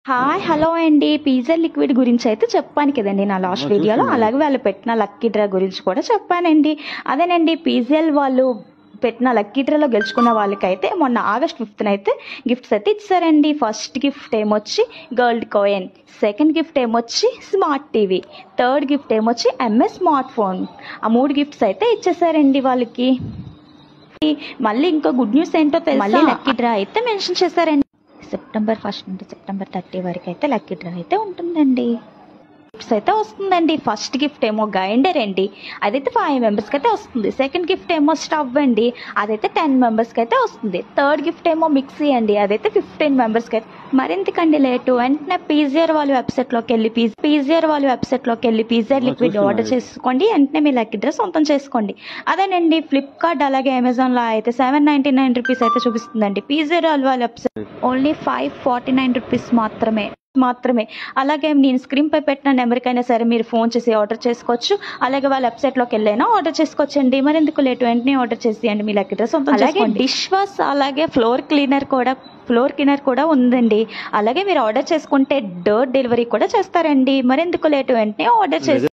Hi hello అండి. Pizza liquid గురించి అయితే చెప్పాను కదండి నా లాస్ట్ వీడియోలో. అలాగే వాళ్ళు పెట్టిన లక్కీ డ్రా గురించి కూడా చెప్పానండి. అదేనండి, పిజ్జాల్ వాళ్ళు పెట్టిన లక్కీ డ్రాలో గెలుచుకున్న వాళ్ళకైతే మొన్న ఆగస్ట్ 5th అయితే గిఫ్ట్స్ అయితే ఇచ్చారండి. ఫస్ట్ గిఫ్ట్ ఏమొచ్చి గోల్డ్ కాయిన్, సెకండ్ గిఫ్ట్ ఏమొచ్చి స్మార్ట్ టీవీ, థర్డ్ గిఫ్ట్ ఏమొచ్చి ఎంఎస్ స్మార్ట్ ఫోన్. ఆ 3 గిఫ్ట్స్ అయితే ఇచ్చేసారండి వాళ్ళకి. మళ్ళీ ఇంకో గుడ్ న్యూస్ ఏంటో తెలుసా, మళ్ళీ లక్కీ డ్రా అయితే మెన్షన్ చేశారండి. సెప్టెంబర్ 1 నుండి సెప్టెంబర్ 30 వరకు అయితే లక్కీ డ్రా అయితే ఉంటుందండి. గిఫ్ట్స్ అయితే వస్తుందండి. ఫస్ట్ గిఫ్ట్ ఏమో గ్రైండర్ అండి, అదైతే 5 మెంబర్స్కి అయితే వస్తుంది. సెకండ్ గిఫ్ట్ ఏమో స్టవ్ అండి, అదైతే 10 మెంబర్స్కి అయితే వస్తుంది. థర్డ్ గిఫ్ట్ ఏమో మిక్సీ అండి, అదైతే 15 మెంబర్స్కి అయితే. మరింతకండి లేటు, వెంటనే పిజ్జా వాళ్ళ వెబ్సైట్లోకి వెళ్ళి పిజ్జా లిక్విడ్ ఆర్డర్ చేసుకోండి. వెంటనే మీ లక్కీ డ్రా సొంతం చేసుకోండి. అదేనండి, ఫ్లిప్కార్ట్ అలాగే అమెజాన్లో అయితే 799 రూపీస్ అయితే చూపిస్తుందండి. పిజ్జా వాళ్ళ వెబ్సైట్ ఓన్లీ 549 రూపీస్ మాత్రమే. అలాగే నేను స్క్రీన్ పై పెట్టిన నెంబర్కైనా సరే మీరు ఫోన్ చేసి ఆర్డర్ చేసుకోవచ్చు. అలాగే వాళ్ళ వెబ్సైట్లోకి వెళ్ళైనా ఆర్డర్ చేసుకోవచ్చండి. మరి ఎందుకు లేటు, వెంటనే ఆర్డర్ చేసేయండి మీ లక్కీ డ్రా సొంతం. అలాగే డిష్ వాష్ అలాగే ఫ్లోర్ క్లీనర్ కూడా ఉందండి. అలాగే మీరు ఆర్డర్ చేసుకుంటే డోర్ డెలివరీ కూడా చేస్తారండి. మరి ఎందుకు లేటు, వెంటనే ఆర్డర్ చేసి